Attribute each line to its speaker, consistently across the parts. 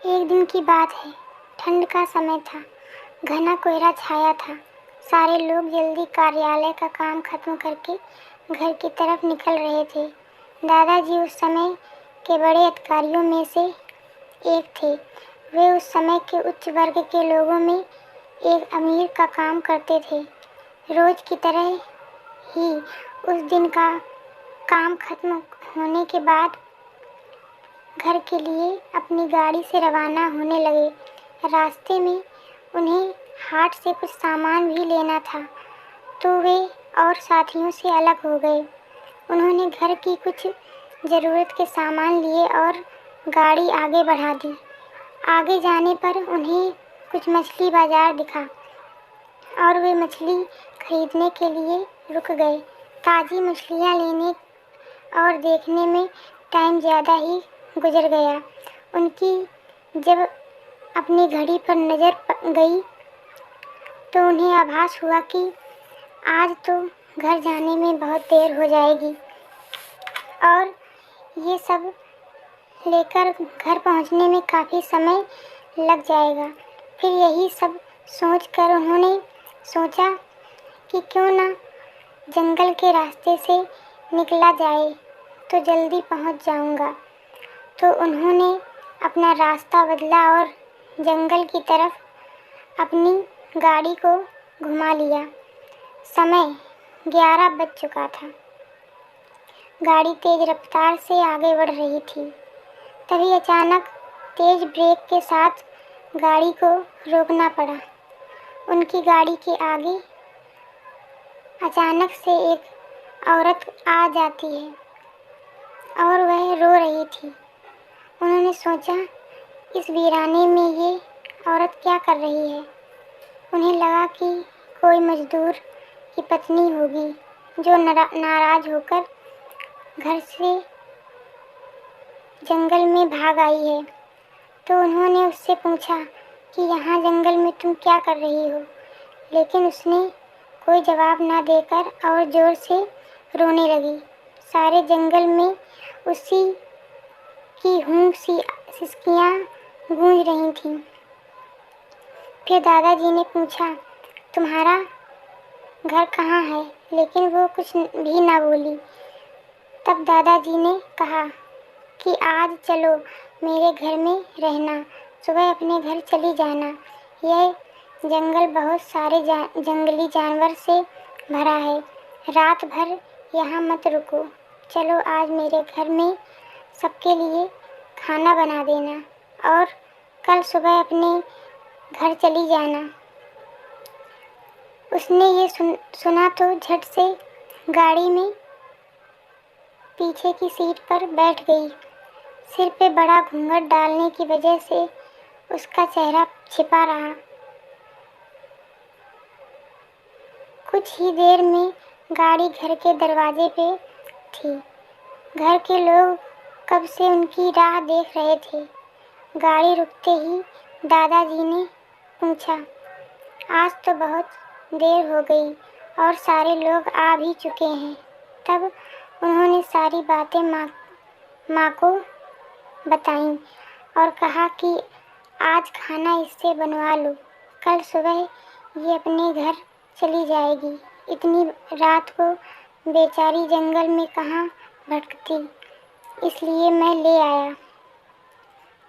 Speaker 1: एक दिन की बात है। ठंड का समय था। घना कोहरा छाया था। सारे लोग जल्दी कार्यालय का काम खत्म करके घर की तरफ निकल रहे थे। दादाजी उस समय के बड़े अधिकारियों में से एक थे। वे उस समय के उच्च वर्ग के लोगों में एक अमीर का काम करते थे। रोज की तरह ही उस दिन का काम खत्म होने के बाद घर के लिए अपनी गाड़ी से रवाना होने लगे। रास्ते में उन्हें हाट से कुछ सामान भी लेना था, तो वे और साथियों से अलग हो गए। उन्होंने घर की कुछ ज़रूरत के सामान लिए और गाड़ी आगे बढ़ा दी। आगे जाने पर उन्हें कुछ मछली बाजार दिखा और वे मछली खरीदने के लिए रुक गए। ताज़ी मछलियाँ लेने और देखने में टाइम ज़्यादा ही गुजर गया। उनकी जब अपनी घड़ी पर नज़र गई तो उन्हें आभास हुआ कि आज तो घर जाने में बहुत देर हो जाएगी और ये सब लेकर घर पहुंचने में काफ़ी समय लग जाएगा। फिर यही सब सोचकर उन्होंने सोचा कि क्यों ना जंगल के रास्ते से निकला जाए तो जल्दी पहुंच जाऊंगा। तो उन्होंने अपना रास्ता बदला और जंगल की तरफ अपनी गाड़ी को घुमा लिया। समय 11 बज चुका था। गाड़ी तेज रफ्तार से आगे बढ़ रही थी। तभी अचानक तेज ब्रेक के साथ गाड़ी को रोकना पड़ा। उनकी गाड़ी के आगे अचानक से एक औरत आ जाती है और वह रो रही थी। उन्होंने सोचा, इस वीराने में ये औरत क्या कर रही है। उन्हें लगा कि कोई मजदूर की पत्नी होगी जो नाराज होकर घर से जंगल में भाग आई है। तो उन्होंने उससे पूछा कि यहाँ जंगल में तुम क्या कर रही हो, लेकिन उसने कोई जवाब ना देकर और ज़ोर से रोने लगी। सारे जंगल में उसी की हूँ सी सिसकियाँ गूंज रही थीं। फिर दादाजी ने पूछा, तुम्हारा घर कहाँ है, लेकिन वो कुछ भी ना बोली। तब दादाजी ने कहा कि आज चलो मेरे घर में रहना, सुबह अपने घर चली जाना। यह जंगल बहुत सारे जंगली जानवर से भरा है। रात भर यहाँ मत रुको। चलो आज मेरे घर में सबके लिए खाना बना देना और कल सुबह अपने घर चली जाना। उसने ये सुना तो झट से गाड़ी में पीछे की सीट पर बैठ गई। सिर पे बड़ा घूंघट डालने की वजह से उसका चेहरा छिपा रहा। कुछ ही देर में गाड़ी घर के दरवाजे पे थी। घर के लोग कब से उनकी राह देख रहे थे। गाड़ी रुकते ही दादाजी ने पूछा, आज तो बहुत देर हो गई और सारे लोग आ भी चुके हैं। तब उन्होंने सारी बातें माँ को बताईं और कहा कि आज खाना इससे बनवा लो, कल सुबह ये अपने घर चली जाएगी। इतनी रात को बेचारी जंगल में कहाँ भटकती, इसलिए मैं ले आया।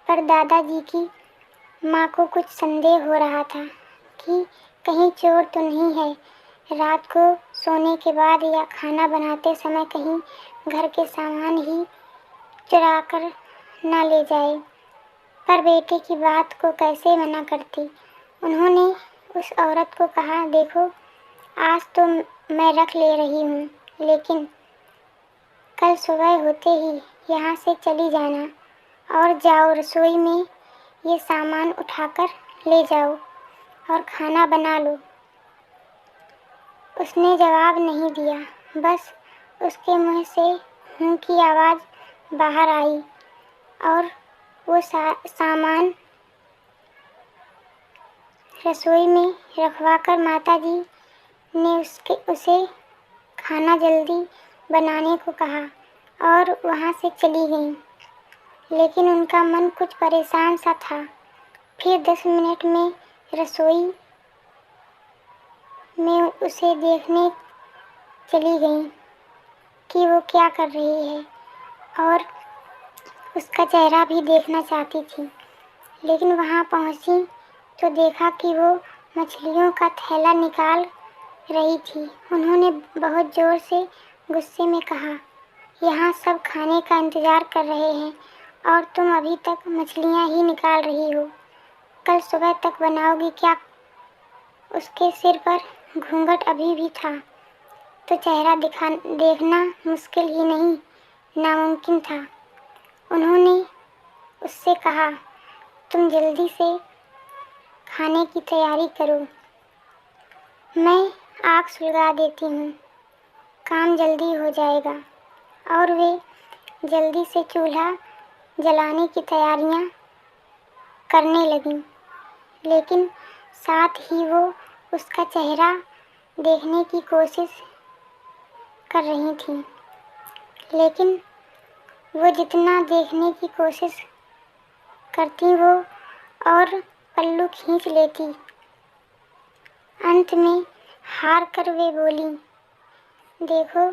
Speaker 1: पर दादाजी की माँ को कुछ संदेह हो रहा था कि कहीं चोर तो नहीं है, रात को सोने के बाद या खाना बनाते समय कहीं घर के सामान ही चुरा कर ना ले जाए। पर बेटे की बात को कैसे मना करती। उन्होंने उस औरत को कहा, देखो आज तो मैं रख ले रही हूँ, लेकिन कल सुबह होते ही यहाँ से चली जाना और जाओ रसोई में ये सामान उठाकर ले जाओ और खाना बना लो। उसने जवाब नहीं दिया, बस उसके मुंह से हूँ की आवाज़ बाहर आई और वो सामान रसोई में रखवाकर माताजी ने उसे खाना जल्दी बनाने को कहा और वहाँ से चली गईं। लेकिन उनका मन कुछ परेशान सा था। फिर 10 मिनट में रसोई में उसे देखने चली गई कि वो क्या कर रही है और उसका चेहरा भी देखना चाहती थी। लेकिन वहाँ पहुँची तो देखा कि वो मछलियों का थैला निकाल रही थी। उन्होंने बहुत ज़ोर से गुस्से में कहा, यहाँ सब खाने का इंतज़ार कर रहे हैं और तुम अभी तक मछलियाँ ही निकाल रही हो। कल सुबह तक बनाओगी क्या? उसके सिर पर घूंघट अभी भी था तो चेहरा देखना मुश्किल ही नहीं, नामुमकिन था। उन्होंने उससे कहा, तुम जल्दी से खाने की तैयारी करो, मैं आग सुलगा देती हूँ, काम जल्दी हो जाएगा। और वे जल्दी से चूल्हा जलाने की तैयारियाँ करने लगीं। लेकिन साथ ही वो उसका चेहरा देखने की कोशिश कर रही थी। लेकिन वो जितना देखने की कोशिश करती वो और पल्लू खींच लेती। अंत में हार कर वे बोली, देखो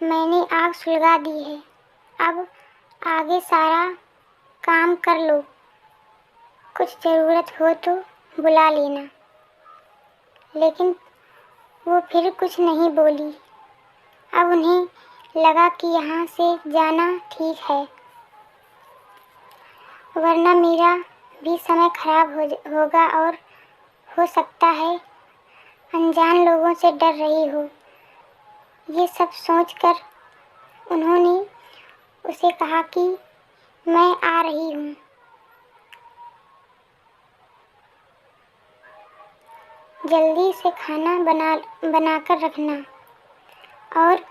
Speaker 1: मैंने आग सुलगा दी है, अब आगे सारा काम कर लो, कुछ ज़रूरत हो तो बुला लेना। लेकिन वो फिर कुछ नहीं बोली। अब उन्हें लगा कि यहाँ से जाना ठीक है, वरना मेरा भी समय खराब होगा और हो सकता है अनजान लोगों से डर रही हो। ये सब सोचकर उन्होंने उसे कहा कि मैं आ रही हूँ। जल्दी से खाना बनाकर रखना। और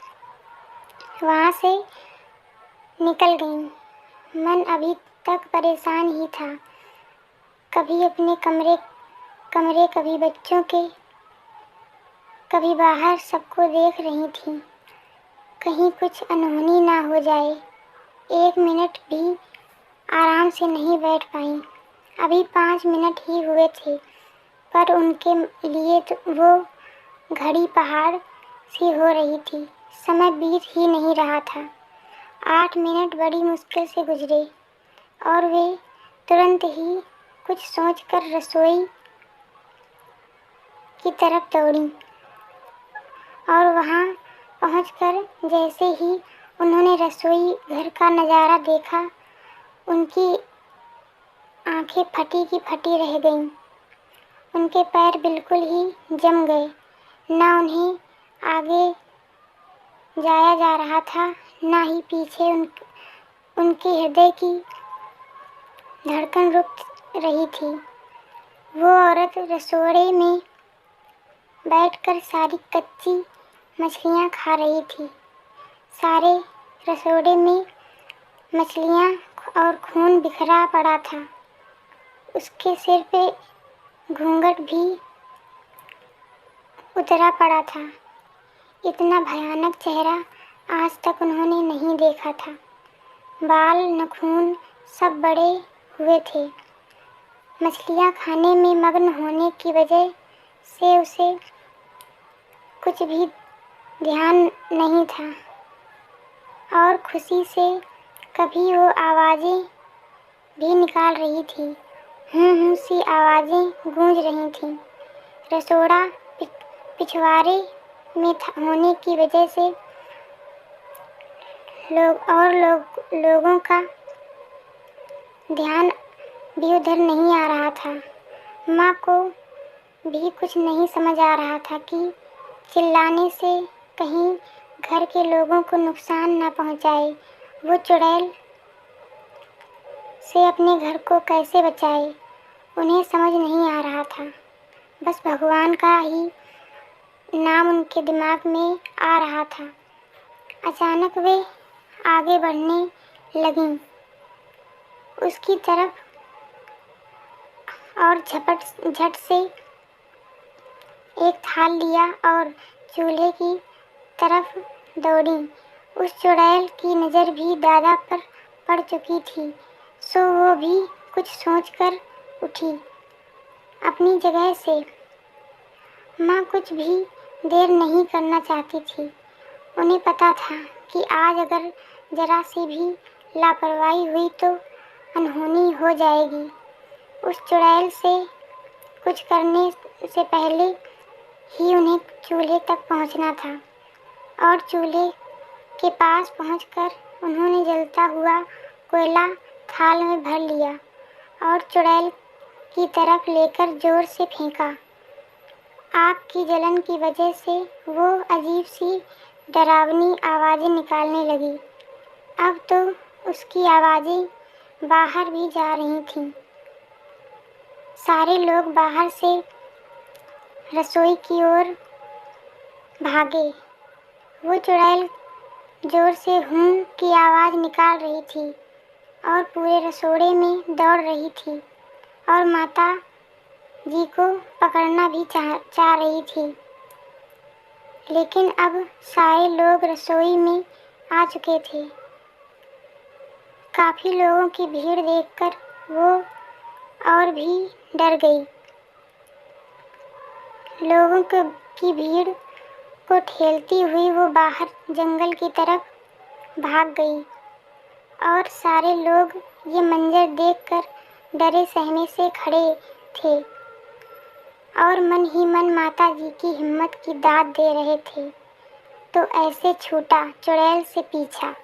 Speaker 1: वहाँ से निकल गई। मन अभी तक परेशान ही था, कभी अपने कमरे कभी बच्चों के, कभी बाहर सबको देख रही थी, कहीं कुछ अनहोनी ना हो जाए। 1 मिनट भी आराम से नहीं बैठ पाई। अभी 5 मिनट ही हुए थे, पर उनके लिए तो वो घड़ी पहाड़ सी हो रही थी। समय बीत ही नहीं रहा था। 8 मिनट बड़ी मुश्किल से गुजरे और वे तुरंत ही कुछ सोचकर रसोई की तरफ दौड़ी। और वहाँ पहुँचकर जैसे ही उन्होंने रसोई घर का नज़ारा देखा, उनकी आंखें फटी की फटी रह गईं। उनके पैर बिल्कुल ही जम गए। ना उन्हें आगे जाया जा रहा था, ना ही पीछे। उनके हृदय की धड़कन रुक रही थी। वो औरत रसोड़े में बैठकर सारी कच्ची मछलियाँ खा रही थी। सारे रसोड़े में मछलियाँ और खून बिखरा पड़ा था। उसके सिर पे घूंघट भी उतरा पड़ा था। इतना भयानक चेहरा आज तक उन्होंने नहीं देखा था। बाल नाखून सब बड़े हुए थे। मछलियाँ खाने में मग्न होने की वजह से उसे कुछ भी ध्यान नहीं था और खुशी से कभी वो आवाज़ें भी निकाल रही थी। सी आवाज़ें गूंज रही थीं। रसोड़ा पिछवाड़े में होने की वजह से लोगों का ध्यान भी उधर नहीं आ रहा था। माँ को भी कुछ नहीं समझ आ रहा था कि चिल्लाने से कहीं घर के लोगों को नुकसान न पहुँचाए। वो चुड़ैल से अपने घर को कैसे बचाए, उन्हें समझ नहीं आ रहा था। बस भगवान का ही नाम उनके दिमाग में आ रहा था। अचानक वे आगे बढ़ने लगीं उसकी तरफ और झट से एक थाल लिया और चूल्हे की तरफ दौड़ी। उस चुड़ैल की नज़र भी दादा पर पड़ चुकी थी। सो वो भी कुछ सोचकर उठी अपनी जगह से। माँ कुछ भी देर नहीं करना चाहती थी। उन्हें पता था कि आज अगर जरा सी भी लापरवाही हुई तो अनहोनी हो जाएगी। उस चुड़ैल से कुछ करने से पहले ही उन्हें चूल्हे तक पहुंचना था और चूल्हे के पास पहुंचकर उन्होंने जलता हुआ कोयला थाल में भर लिया और चुड़ैल की तरफ लेकर जोर से फेंका। आग की जलन की वजह से वो अजीब सी डरावनी आवाज़ें निकालने लगी। अब तो उसकी आवाज़ें बाहर भी जा रही थीं। सारे लोग बाहर से रसोई की ओर भागे। वो चुड़ैल जोर से हूँ की आवाज़ निकाल रही थी और पूरे रसोड़े में दौड़ रही थी और माता जी को पकड़ना भी चाह रही थी। लेकिन अब सारे लोग रसोई में आ चुके थे। काफ़ी लोगों की भीड़ देखकर वो और भी डर गई। लोगों की भीड़ को ठेलती हुई वो बाहर जंगल की तरफ भाग गई और सारे लोग ये मंजर देखकर डरे सहमे से खड़े थे और मन ही मन माता जी की हिम्मत की दाद दे रहे थे। तो ऐसे छूटा चुड़ैल से पीछा।